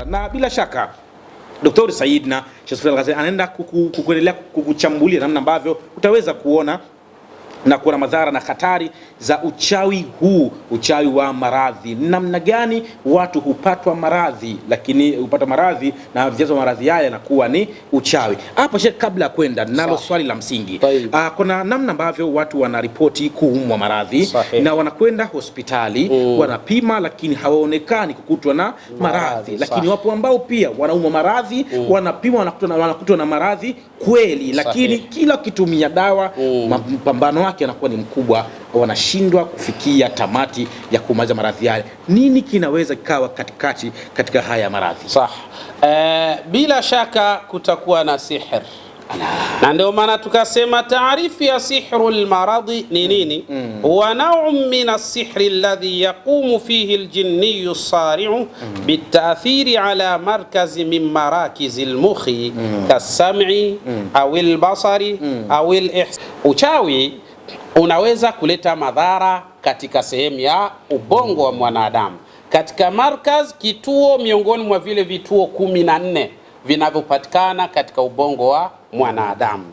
na bila shaka Dr. Said na Sheikh Al-Ghazali anaenda kukuendelea kukuchambulia namna ambavyo utaweza kuona na kuna madhara na hatari za uchawi huu, uchawi wa maradhi. Namna gani watu hupatwa maradhi, lakini hupata maradhi na vyanzo vya maradhi haya yanakuwa ni uchawi. Hapa Sheikh, kabla ya kwenda nalo swali la msingi. Kuna namna ambavyo watu wanaripoti kuumwa maradhi na wanakwenda hospitali, wanapima lakini hawaonekani kukutwa na maradhi. Lakini wapo ambao pia wanaumwa maradhi, wanapima wanakutwa na maradhi kweli, lakini kila kitumia dawa mapambano wake anakuwa ni mkubwa, wanashindwa kufikia tamati ya kumaliza maradhi yale. Nini kinaweza kikawa katikati katika haya maradhi? Bila shaka kutakuwa na sihr. Na ndio maana tukasema taarifu ya sihrul maradhi ni nini? Huwa naw'un min as-sihri alladhi yaqumu fihi al-jinniyu as-sari'u bit-ta'thiri ala markazi min marakizi al-mukhi kas-sam'i au al-basari au al-ihsan. Uchawi unaweza kuleta madhara katika sehemu ya ubongo wa mwanadamu, katika markaz, kituo miongoni mwa vile vituo 14 vinavyopatikana katika ubongo wa mwanadamu.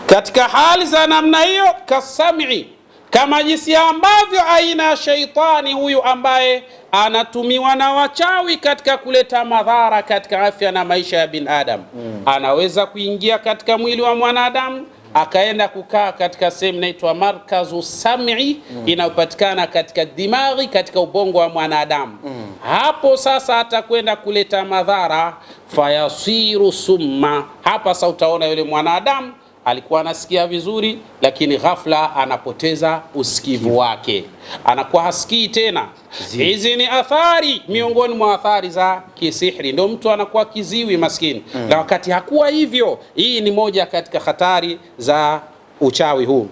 Katika hali za namna hiyo, kasami, kama jinsi ambavyo aina ya shaitani huyu ambaye anatumiwa na wachawi katika kuleta madhara katika afya na maisha ya binadamu, anaweza kuingia katika mwili wa mwanadamu akaenda kukaa katika sehemu inaitwa markazu sam'i, inayopatikana katika dimaghi, katika ubongo wa mwanadamu. Hapo sasa atakwenda kuleta madhara, fayasiru summa. Hapa sasa utaona yule mwanadamu alikuwa anasikia vizuri, lakini ghafla anapoteza usikivu wake, anakuwa hasikii tena. Hizi ni athari miongoni mwa athari za kisihri, ndio mtu anakuwa kiziwi maskini, na wakati hakuwa hivyo. Hii ni moja katika hatari za uchawi huu.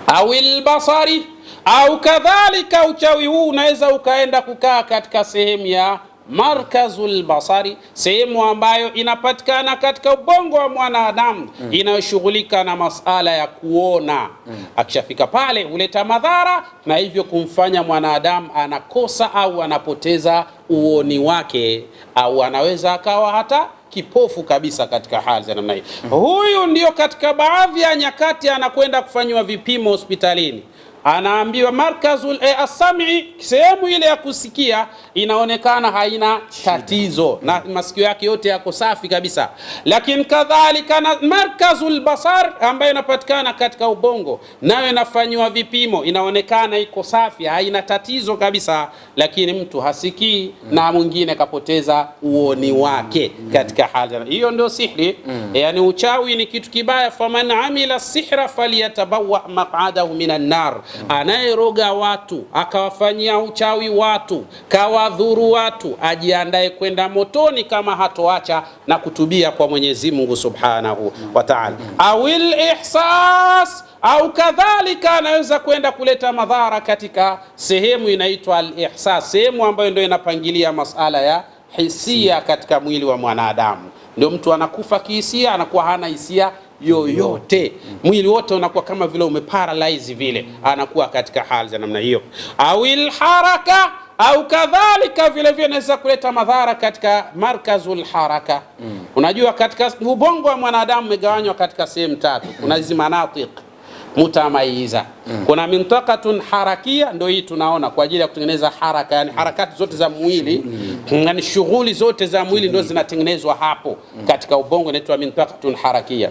Awil basari, au kadhalika uchawi huu unaweza ukaenda kukaa katika sehemu ya markazul basari, sehemu ambayo inapatikana katika ubongo wa mwanadamu, inayoshughulika na masala ya kuona. Akishafika pale huleta madhara, na hivyo kumfanya mwanadamu anakosa au anapoteza uoni wake, au anaweza akawa hata kipofu kabisa katika hali za namna hii. Huyu ndio katika baadhi ya nyakati anakwenda kufanywa vipimo hospitalini, anaambiwa markazul as-sam'i, sehemu ile ya kusikia inaonekana haina tatizo na masikio yake yote yako safi kabisa. Lakini kadhalika na markazul basar ambayo inapatikana katika ubongo, nayo inafanywa vipimo, inaonekana iko safi, haina tatizo kabisa, lakini mtu hasikii na mwingine kapoteza uoni wake katika hali hiyo. Ndio sihri. Yani uchawi ni kitu kibaya. Faman amila sihra falyatabawa maq'adahu minan nar, anayeroga watu akawafanyia uchawi watu, kawadhuru watu, ajiandae kwenda motoni kama hatoacha na kutubia kwa Mwenyezi Mungu Subhanahu wa Ta'ala. Awil ihsas, au kadhalika anaweza kwenda kuleta madhara katika sehemu inaitwa al-ihsas, sehemu ambayo ndio inapangilia masala ya hisia katika mwili wa mwanadamu. Ndio mtu anakufa kihisia, anakuwa hana hisia yoyote, mwili wote unakuwa kama vile umeparalyze vile, anakuwa katika hali za namna hiyo. Awil haraka, au kadhalika vile vile inaweza kuleta madhara katika markazul haraka. Unajua katika ubongo wa mwanadamu umegawanywa katika sehemu 3. Kuna hizi manatiq mutamayiza, kuna mintaqatun harakia, ndio hii tunaona kwa ajili ya kutengeneza haraka, yani harakati zote za mwili, yani shughuli zote za mwili ndio zinatengenezwa hapo katika ubongo, inaitwa mintaqatun harakia.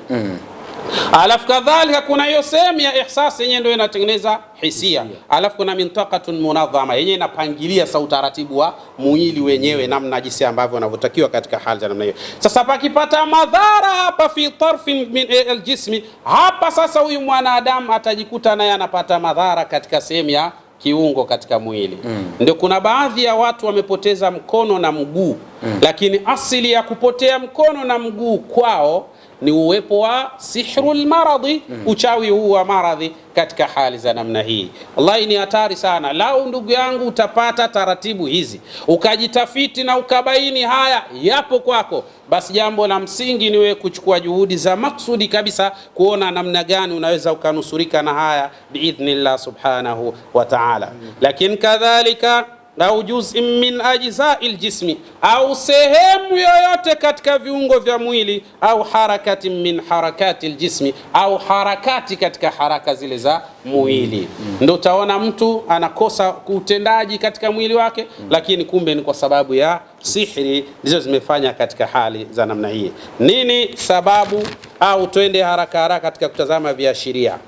Alafu kadhalika kuna hiyo sehemu ya ihsas yenyewe ndio inatengeneza hisia. Alafu kuna mintaqatun munadhama yenyewe inapangilia sa utaratibu wa mwili wenyewe, namna jinsi ambavyo unavyotakiwa katika hali za namna hiyo. Sasa pakipata madhara hapa fi tarfin min aljismi, hapa sasa huyu mwanadamu atajikuta naye anapata madhara katika sehemu ya kiungo katika mwili. Ndio kuna baadhi ya watu wamepoteza mkono na mguu, lakini asili ya kupotea mkono na mguu kwao ni uwepo wa sihrul maradhi, uchawi huu wa maradhi katika hali za namna hii. Wallahi ni hatari sana. Lau ndugu yangu utapata taratibu hizi, ukajitafiti na ukabaini haya yapo kwako, basi jambo la msingi ni wewe kuchukua juhudi za maksudi kabisa kuona namna gani unaweza ukanusurika na haya biidhnillah subhanahu wa ta'ala. Lakini kadhalika au juz'in min ajza'il jismi, au sehemu yoyote katika viungo vya mwili, au harakatin min harakatil jismi, au harakati katika haraka zile za mwili. Ndio utaona mtu anakosa utendaji katika mwili wake, lakini kumbe ni kwa sababu ya sihiri ndizo zimefanya katika hali za namna hii. Nini sababu? Au twende haraka haraka katika kutazama viashiria.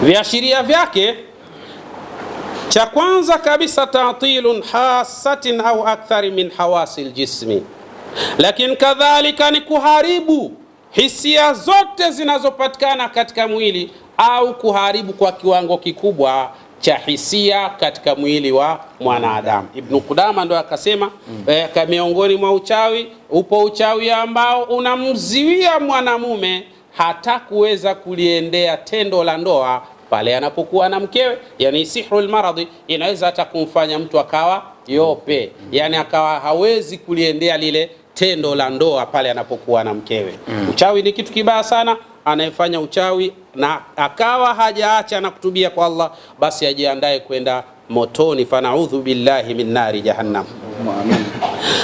Viashiria vyake, cha kwanza kabisa, ta'tilun hasatin au akthari min hawasil jismi, lakini kadhalika ni kuharibu hisia zote zinazopatikana katika mwili, au kuharibu kwa kiwango kikubwa cha hisia katika mwili wa mwanadamu. Ibn Qudama ndo akasema miongoni mwa uchawi upo uchawi ambao unamziwia mwanamume hata kuweza kuliendea tendo la ndoa pale anapokuwa na mkewe. Yani sihrul maradhi inaweza hata kumfanya mtu akawa yope, yani akawa hawezi kuliendea lile tendo la ndoa pale anapokuwa na mkewe. Uchawi ni kitu kibaya sana. Anayefanya uchawi na akawa hajaacha na kutubia kwa Allah, basi ajiandae kwenda motoni, fanaudhu billahi min nari jahannam.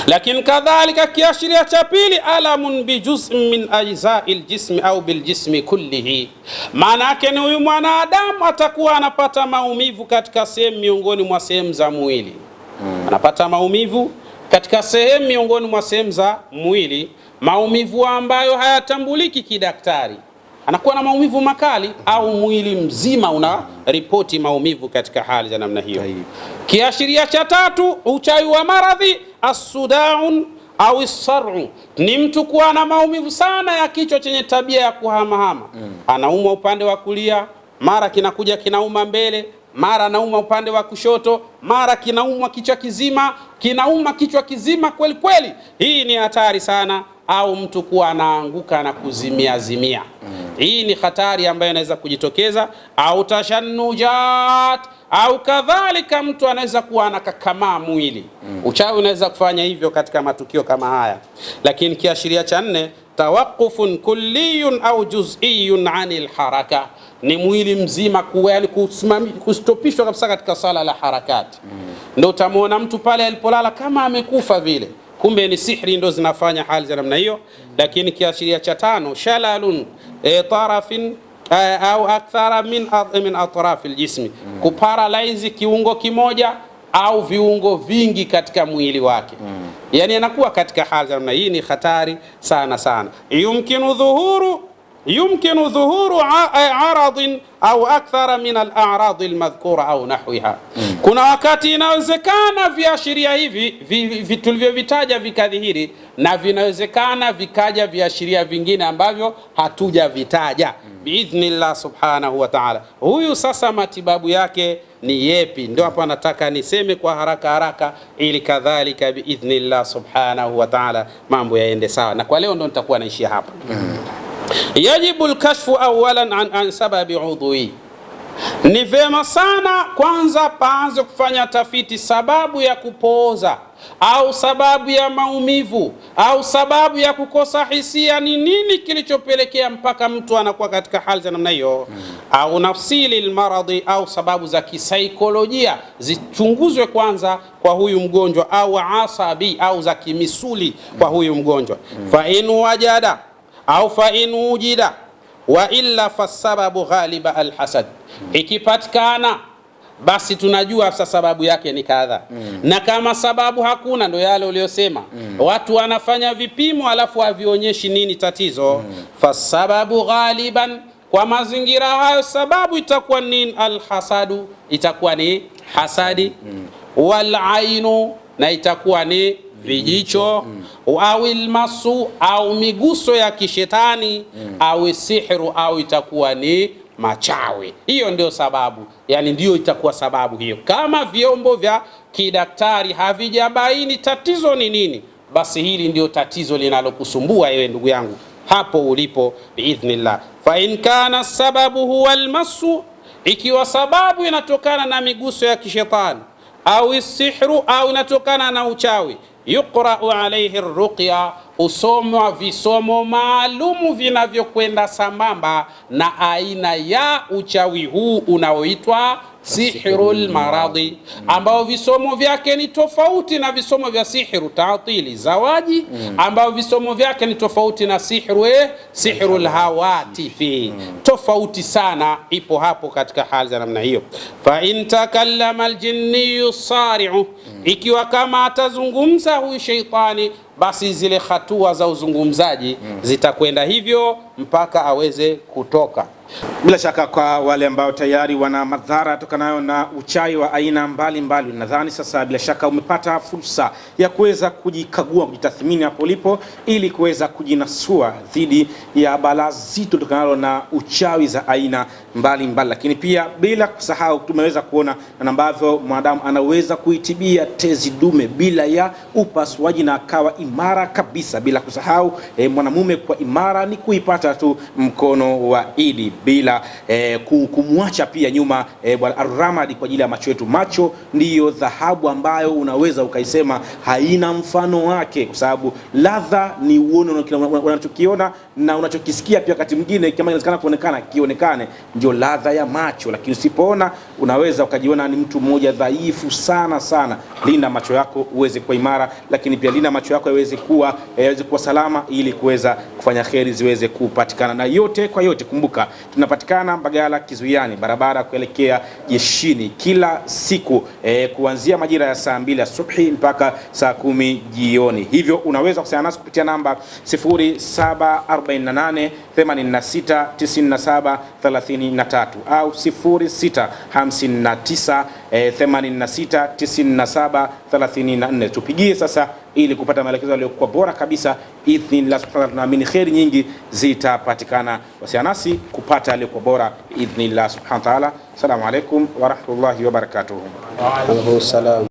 Lakini kadhalika kiashiria cha pili, alamun bi juz'in min ajza'il jismi au bil jismi kullihi, maana yake ni huyu mwanadamu atakuwa anapata maumivu katika sehemu miongoni mwa sehemu za mwili. Anapata maumivu katika sehemu miongoni mwa sehemu za mwili, maumivu ambayo hayatambuliki kidaktari. Anakuwa na maumivu makali, au mwili mzima una ripoti maumivu katika hali za namna hiyo. Kiashiria cha tatu, uchawi wa maradhi, as-sudaun au as-sar'u, ni mtu kuwa na maumivu sana ya kichwa chenye tabia ya kuhamahama. Anaumwa upande wa kulia, mara kinakuja kinauma mbele, mara anauma upande wa kushoto, mara kinauma kichwa kizima, kinauma kichwa kizima kweli kweli. Hii ni hatari sana. Au mtu kuwa anaanguka na kuzimia zimia. Hii ni hatari ambayo inaweza kujitokeza. Au tashannujat, au kadhalika mtu anaweza kuwa anakakamaa mwili. Uchawi unaweza kufanya hivyo katika matukio kama haya. Lakini kiashiria cha nne, tawaqufun kulliyun au juz'iyun anil haraka, ni mwili mzima kustopishwa kabisa katika sala la harakati. Ndio utamwona mtu pale alipolala kama amekufa vile, kumbe ni sihri ndo zinafanya hali za namna hiyo. Lakini kiashiria cha tano, shalalun tarafin au akthara min atrafil jismi, kuparalyze kiungo kimoja au viungo vingi katika mwili wake. Yani anakuwa katika hali za namna hii, ni hatari sana sana. Yumkinu dhuhuru aradin au akthara min al-a'rad al-madhkura au nahwiha. Kuna wakati inawezekana viashiria hivi tulivyovitaja vikadhihiri, na vinawezekana vikaja viashiria vingine ambavyo hatujavitaja biidhnillah subhanahu wa ta'ala. Huyu sasa matibabu yake ni yepi? Ndio hapo nataka niseme kwa haraka haraka, ili kadhalika biidhnillah subhanahu wa ta'ala mambo yaende sawa. Na kwa leo ndo nitakuwa naishia hapa. Yajibu al-kashfu awalan an sababi udhui. Ni vema sana kwanza paanze kufanya tafiti sababu ya kupooza, au sababu ya maumivu, au sababu ya kukosa hisia. Ni nini kilichopelekea mpaka mtu anakuwa katika hali za namna hiyo? Au nafsili almaradhi, au sababu za kisaikolojia zichunguzwe kwanza kwa huyu mgonjwa, au asabi, au za kimisuli kwa huyu mgonjwa. Fa in wajada au fa in wujida wa illa fasababu ghaliba alhasad, ikipatikana basi tunajua sasa sababu yake ni kadha. Na kama sababu hakuna, ndo yale uliyosema, watu wanafanya vipimo alafu havionyeshi nini tatizo. Fasababu ghaliban, kwa mazingira hayo sababu itakuwa ni alhasadu, itakuwa ni hasadi, wal ainu, na itakuwa ni vijicho, au ilmasu, au miguso ya kishetani, au sihru, au itakuwa ni machawi. Hiyo ndio sababu, yani ndio itakuwa sababu hiyo. Kama vyombo vya kidaktari havijabaini tatizo ni nini, basi hili ndio tatizo linalokusumbua ewe ndugu yangu hapo ulipo biidhnillah. Fa in kana sababu huwa almasu, ikiwa sababu inatokana na miguso ya kishetani, au sihru, au inatokana na uchawi, yuqra'u alayhi ar-ruqya, usomwa visomo maalumu vinavyokwenda sambamba na aina ya uchawi huu unaoitwa Sihrul Maradhi, ambao visomo vyake ni tofauti na visomo vya sihru taatili zawaji, ambao visomo vyake ni tofauti na sihrul hawatifi. Tofauti sana ipo hapo katika hali za namna hiyo. Fa in takallama aljinniyu sari'u, ikiwa kama atazungumza huyu sheitani, basi zile hatua za uzungumzaji zitakwenda hivyo mpaka aweze kutoka. Bila shaka kwa wale ambao tayari wana madhara tokanayo na uchawi wa aina mbalimbali, nadhani sasa bila shaka umepata fursa ya kuweza kujikagua, kujitathmini hapo ulipo, ili kuweza kujinasua dhidi ya balaa zito tokanalo na uchawi za aina mbalimbali. Lakini pia bila kusahau tumeweza kuona na ambavyo mwanadamu anaweza kuitibia tezi dume bila ya upasuaji na akawa imara kabisa. Bila kusahau mwanamume kwa imara ni kuipata tu mkono wa Idi bila kumwacha pia nyuma bwana Ar-Ramadi kwa ajili ya macho yetu. Macho ndiyo dhahabu ambayo unaweza ukaisema haina mfano wake, kwa sababu ladha ni uono unachokiona na unachokisikia pia. Wakati mwingine kama inawezekana kuonekana kionekane, ndio ladha ya macho, lakini usipoona unaweza ukajiona ni mtu mmoja dhaifu sana sana. Linda macho yako uweze kuwa imara, lakini pia linda macho yako yaweze kuwa salama, ili kuweza kufanya kheri ziweze kupatikana. Na yote kwa yote, kumbuka tunapatikana Mbagala Kizuiani, barabara kuelekea jeshini, kila siku kuanzia majira ya saa 2 asubuhi mpaka saa 10 jioni. Hivyo unaweza kuwasiliana nasi kupitia namba 0748 86 97 33 au 0659 86 97 34. Tupigie sasa ili kupata maelekezo yaliyokuwa bora kabisa. Idhnillah subhanahu, tunaamini kheri nyingi zitapatikana. Wasiliana nasi kupata yaliyokuwa bora idhnillah subhanahu wa ta'ala. Assalamu alaykum wa rahmatullahi wa barakatuh. Wa alaykum salam.